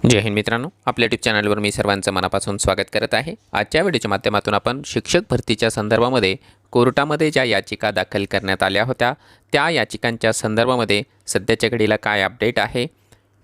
जय हिंद मित्रांनो, आपल्या यूट्यूब चॅनलवर मी सर्वांचं मनापासून स्वागत करत आहे। आजच्या व्हिडिओच्या माध्यमातून आपण शिक्षक भरतीच्या संदर्भामध्ये कोर्टामध्ये ज्या याचिका दाखल करण्यात आल्या होत्या त्या याचिकांच्या संदर्भामध्ये सध्याच्या घडीला काय अपडेट आहे,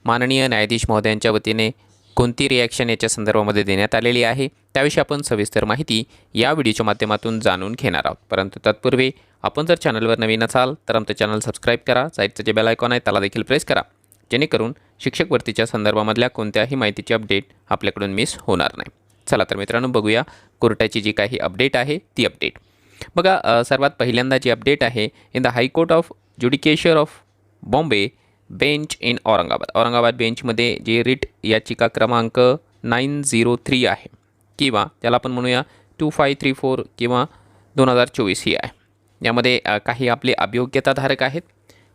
माननीय न्यायाधीश महोदयांच्या वतीने कोणती रिॲक्शन याच्या संदर्भामध्ये देण्यात आलेली आहे, त्याविषयी आपण सविस्तर माहिती या व्हिडिओच्या माध्यमातून जाणून घेणार आहोत। परंतु तत्पूर्वी आपण जर चॅनलवर नवीन असाल तर आमचं चॅनल सबस्क्राईब करा, साईडचं जे बेल आयकॉन आहे त्याला देखील प्रेस करा, जेणेकरून शिक्षक भरतीच्या संदर्भामधल्या कोणत्याही माहितीची अपडेट आपल्याकडून मिस होणार नाही। चला तर मित्रांनो, बघूया कोर्टाची जी काही अपडेट आहे ती अपडेट। बघा, सर्वात पहिल्यांदा जी अपडेट आहे, in the high court of judicature of Bombay bench in Aurangabad बेंचमध्ये जी रिट याचिका क्रमांक 903 आहे किंवा त्याला आपण म्हणूया 2534 किंवा 2024 ही आहे। यामध्ये काही आपले अभियोग्यताधारक आहेत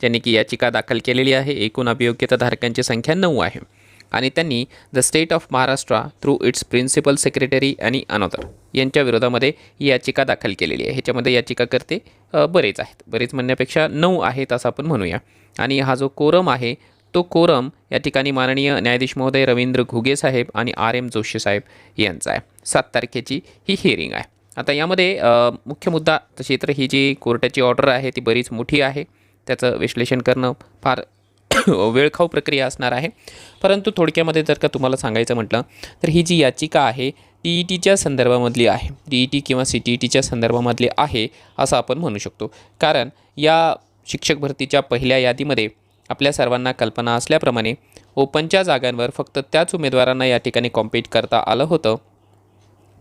ज्यांनी की याचिका दाखल केलेली आहे। एकूण अभियोग्यताधारकांची संख्या 9 आहे आणि त्यांनी the state of Maharashtra through its principal secretary आणि अनोदर यांच्या विरोधामध्ये ही याचिका दाखल केलेली आहे। ह्याच्यामध्ये याचिकाकर्ते बरेच आहेत, बरेच म्हणण्यापेक्षा 9 आहेत असं आपण म्हणूया। आणि हा जो कोरम आहे तो कोरम या ठिकाणी माननीय न्यायाधीश महोदय रवींद्र घुगे साहेब आणि RM जोशी साहेब यांचा आहे। 7 तारखेची ही हिअरिंग आहे। आता यामध्ये मुख्य मुद्दा तशी तर ही जी कोर्टाची ऑर्डर आहे ती बरीच मोठी आहे, त्याचं विश्लेषण करणं फार वेळखाऊ प्रक्रिया असणार आहे। परंतु थोडक्यामध्ये जर का तुम्हाला सांगायचं म्हटलं तर ही जी याचिका आहे TETच्या संदर्भामधली आहे, TET किंवा CTETच्या संदर्भामधली आहे असं आपण म्हणू शकतो। कारण या शिक्षक भरतीच्या पहिल्या यादीमध्ये आपल्या सर्वांना कल्पना असल्याप्रमाणे ओपनच्या जागांवर फक्त त्याच उमेदवारांना या ठिकाणी कॉम्पीट करता आलं होतं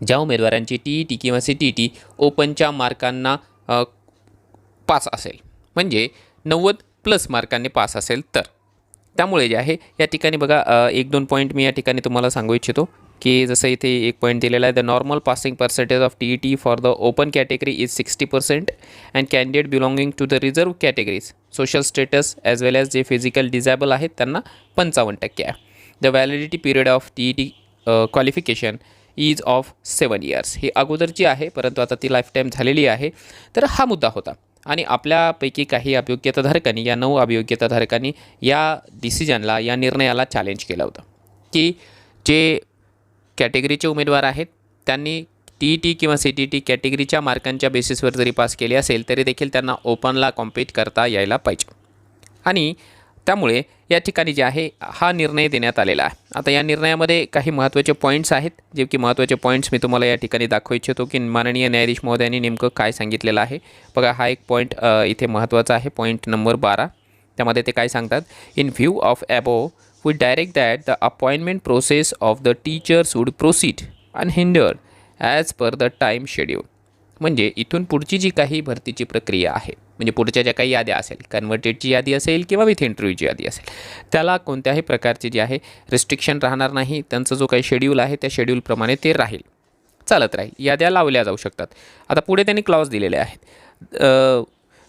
ज्या उमेदवारांची TET किंवा CTET ओपनच्या मार्कांना पास असेल, म्हणजे 90+ मार्कांनी पास असेल तर। त्यामुळे जे आहे या ठिकाणी बघा, 1-2 पॉईंट मी या ठिकाणी तुम्हाला सांगू इच्छितो की जसं इथे एक पॉईंट दिलेला आहे, the normal passing percentage of TET for the open category is 60% and candidate belonging to the reserve categories social status as well as जे फिजिकल डिझेबल आहेत त्यांना 55% आहे। The validity period of TET qualification is of 7 years। ही अगोदरची आहे परंतु आता ती लाईफ टाईम झालेली आहे। तर हा मुद्दा होता आणि आपल्यापैकी काही अभियोग्यताधारकांनी, या 9 अभियोग्यताधारकांनी या डिसिजनला, या निर्णयाला चॅलेंज केलं होतं की जे कॅटेगरीचे उमेदवार आहेत त्यांनी TET किंवा CTET कॅटेगरीच्या मार्कांच्या बेसिसवर जरी पास केले असेल तरी देखील त्यांना ओपनला कॉम्पीट करता यायला पाहिजे। आणि त्यामुळे या ठिकाणी जे आहे हा निर्णय देण्यात आलेला आहे। आता या निर्णयामध्ये काही महत्त्वाचे पॉईंट्स आहेत, जे की महत्त्वाचे पॉईंट्स मी तुम्हाला या ठिकाणी दाखवू इच्छितो की माननीय न्यायाधीश महोदयांनी नेमकं काय सांगितलेलं आहे। बघा, हा एक पॉईंट इथे महत्त्वाचा आहे, पॉईंट नंबर 12। त्यामध्ये ते काय सांगतात, in view of above we direct that the appointment process of the teachers would proceed unhindered as per the time schedule. म्हणजे इथून पुढची जी काही भरतीची प्रक्रिया आहे, म्हणजे पुढच्या ज्या काही याद्या असेल, कन्वर्टेडची यादी असेल किंवा विथ इंटरव्ह्यूची यादी असेल, त्याला कोणत्याही प्रकारची जी आहे रिस्ट्रिक्शन राहणार नाही। त्यांचं जो काही शेड्यूल आहे त्या शेड्यूलप्रमाणे ते राहील, चालत राहील, याद्या लावल्या जाऊ शकतात। आता पुढे त्यांनी क्लॉज दिलेले आहेत,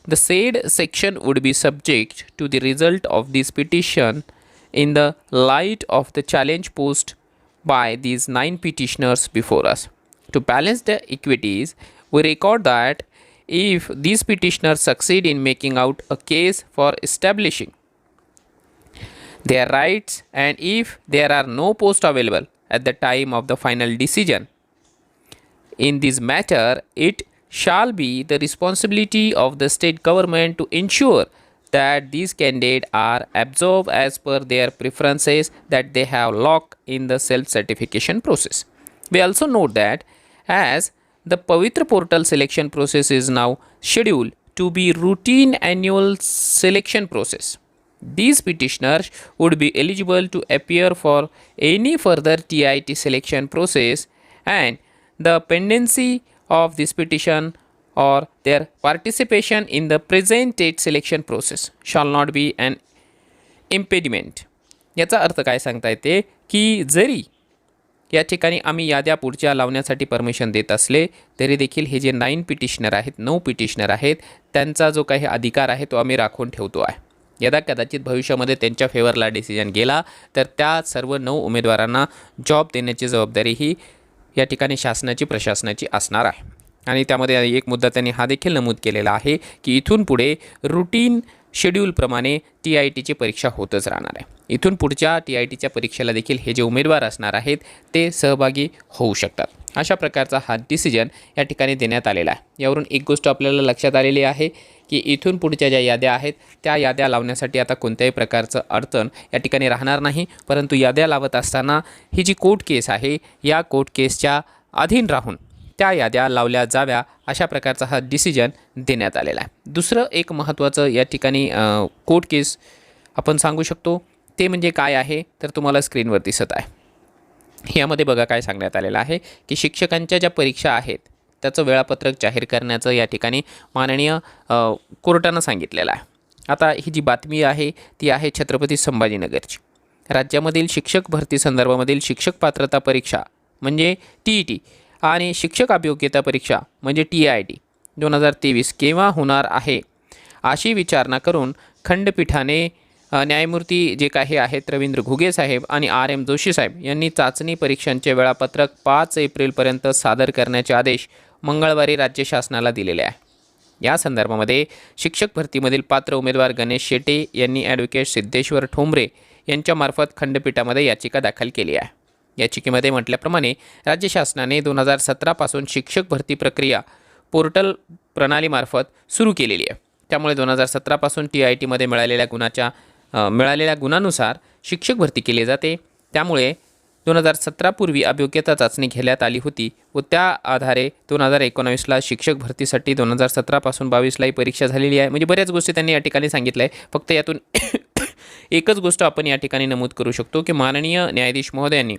the said section would be subject to the result of this petition in the light of the challenge posed by these 9 petitioners before us. To balance the equities, we record that if these petitioners succeed in making out a case for establishing their rights and if there are no posts available at the time of the final decision in this matter, it shall be the responsibility of the state government to ensure that these candidates are absorbed as per their preferences that they have locked in the self-certification process. We also note that as the Pavitra portal selection process is now scheduled to be routine annual selection process, these petitioners would be eligible to appear for any further TIT selection process and the pendency of this petition or their participation in the present TET selection process shall not be an impediment. याचा अर्थ काय सांगता येते की जरी या ठिकाणी आम्ही याद्या पुढच्या लावण्यासाठी परमिशन देत असले तरी देखील हे जे 9 पिटिशनर आहेत, 9 पिटिशनर आहेत, त्यांचा जो काही अधिकार आहे तो आम्ही राखून ठेवतो आहे। यदा कदाचित भविष्यामध्ये त्यांच्या फेवरला डिसिजन गेला तर त्या सर्व 9 उमेदवारांना जॉब देण्याची जबाबदारी ही या ठिकाणी शासनाची, प्रशासनाची असणार आहे। आणि त्यामध्ये एक मुद्दा त्यांनी हा देखील नमूद केलेला आहे की इथून पुढे रूटीन शेड्यूलप्रमाणे TITची परीक्षा होतच राहणार आहे. इथून पुढच्या TITच्या परीक्षेला देखील हे जे उमेदवार असणार आहेत ते सहभागी होऊ शकतात. अशा प्रकारचा हा डिसिजन या ठिकाणी देण्यात आलेला आहे. यावरून एक गोष्ट आपल्याला लक्षात आलेली आहे की इथून पुढच्या ज्या याद्या आहेत त्या याद्या लावण्यासाठी आता कोणत्याही प्रकारचं अडचण या ठिकाणी राहणार नाही. परंतु याद्या लावत असताना ही जी कोर्ट केस आहे या कोर्ट केसच्या अधीन राहून त्या याद्या लावल्या जाव्या अशा प्रकारचा हा डिसिजन देण्यात आलेला आहे. दुसरं एक महत्त्वाचं या ठिकाणी कोर्ट केस आपण सांगू शकतो ते म्हणजे काय आहे तर तुम्हाला स्क्रीनवर दिसत आहे. यामध्ये बघा काय सांगण्यात आलेलं आहे की शिक्षकांच्या ज्या परीक्षा आहेत त्याचं वेळापत्रक जाहीर करण्याचं या ठिकाणी माननीय कोर्टानं सांगितलेलं आहे. आता ही जी बातमी आहे ती आहे छत्रपती संभाजीनगरची. राज्यामधील शिक्षक भरती संदर्भामधील शिक्षक पात्रता परीक्षा म्हणजे TET आणि शिक्षक अभियोग्यता परीक्षा म्हणजे TIT 2023 केव्हा होणार आहे अशी विचारणा करून खंडपीठाने न्यायमूर्ती जे काही आहेत रवींद्र घुगे साहेब आणि RM जोशी साहेब यांनी चाचणी परीक्षांचे वेळापत्रक 5 एप्रिलपर्यंत सादर करण्याचे आदेश मंगळवारी राज्य शासनाला दिलेले आहे. या संदर्भामध्ये शिक्षक भरतीमधील पात्र उमेदवार गणेश शेटे यांनी ॲडव्होकेट सिद्धेश्वर ठोंबरे यांच्यामार्फत खंडपीठामध्ये याचिका दाखल केली आहे. याचिकेमध्ये म्हटल्याप्रमाणे राज्य शासनाने 2017 पासून शिक्षक भरती प्रक्रिया पोर्टल प्रणालीमार्फत सुरू केलेली आहे. त्यामुळे 2017 पासून TITमध्ये मिळालेल्या गुणानुसार शिक्षक भरती केली जाते. त्यामुळे 2017 पूर्वी अभियोग्यता चाचणी घेण्यात आली होती व त्या आधारे 2019ला शिक्षक भरतीसाठी 2017 पासून 22ला ही परीक्षा झालेली आहे. म्हणजे बऱ्याच गोष्टी त्यांनी या ठिकाणी सांगितलं आहे. फक्त यातून एकच गोष्ट आपण या ठिकाणी नमूद करू शकतो की माननीय न्यायाधीश महोदयांनी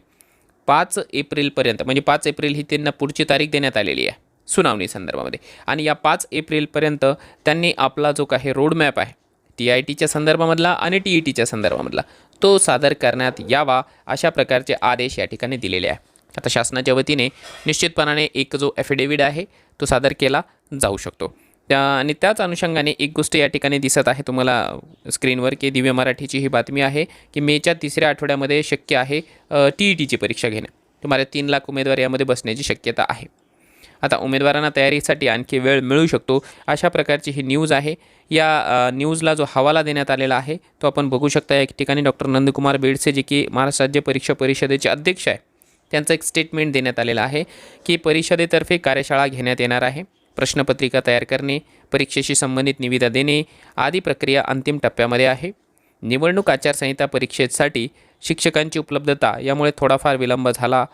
5 एप्रिलपर्यंत म्हणजे 5 एप्रिल ही त्यांना पुढची तारीख देण्यात आलेली आहे सुनावणी संदर्भामध्ये आणि या 5 एप्रिलपर्यंत त्यांनी आपला जो काही रोडमॅप आहे TITच्या संदर्भामधला आणि TETच्या संदर्भामधला तो सादर करण्यात यावा अशा प्रकारचे आदेश या ठिकाणी दिलेले आहे. आता शासनाच्या वतीने निश्चितपणाने एक जो ॲफिडेविट आहे तो सादर केला जाऊ शकतो. आणि त्याच अनुषंगाने एक गोष्ट या ठिकाणी दिसत आहे तुम्हाला स्क्रीनवर की दिव्य मराठीची ही बातमी आहे की मेच्या 3ऱ्या आठवड्यामध्ये शक्य आहे TETची परीक्षा घेणे. तुम्हाला 3 लाख उमेदवार यामध्ये बसण्याची शक्यता आहे. आता उमेदवारांना तयारीसाठी आणखी वेळ मिळू शकतो अशा प्रकारची ही न्यूज आहे. या न्यूजला जो हवाला देण्यात आलेला आहे तो आपण बघू शकता. एक ठिकाणी डॉक्टर नंदकुमार बेडसे जे की महाराष्ट्र राज्य परीक्षा परिषदेचे अध्यक्ष आहे त्यांचं एक स्टेटमेंट देण्यात आलेलं आहे की परिषदेतर्फे कार्यशाळा घेण्यात येणार आहे. प्रश्नपत्रिका तयार करणे, परीक्षेशी संबंधित निविदा देणे आदी प्रक्रिया अंतिम टप्प्यामध्ये आहे. निवडणूक आचारसंहिता परीक्षेसाठी शिक्षकांची उपलब्धता यामुळे थोडाफार विलंब झाला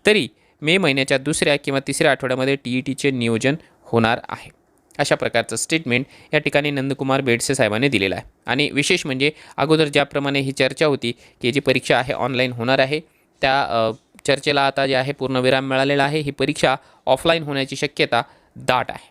तरी मे महिन्याच्या 2ऱ्या किंवा 3ऱ्या आठवड्यामध्ये TETचे नियोजन होणार आहे. अशा प्रकारचं स्टेटमेंट या ठिकाणी नंदकुमार बेडसे साहेबांनी दिलेलं आहे. आणि विशेष म्हणजे अगोदर ज्याप्रमाणे ही चर्चा होती की जी परीक्षा आहे ऑनलाईन होणार आहे त्या चर्चेला आता जे आहे पूर्णविराम मिळालेला आहे. ही परीक्षा ऑफलाईन होण्याची शक्यता दाट आहे.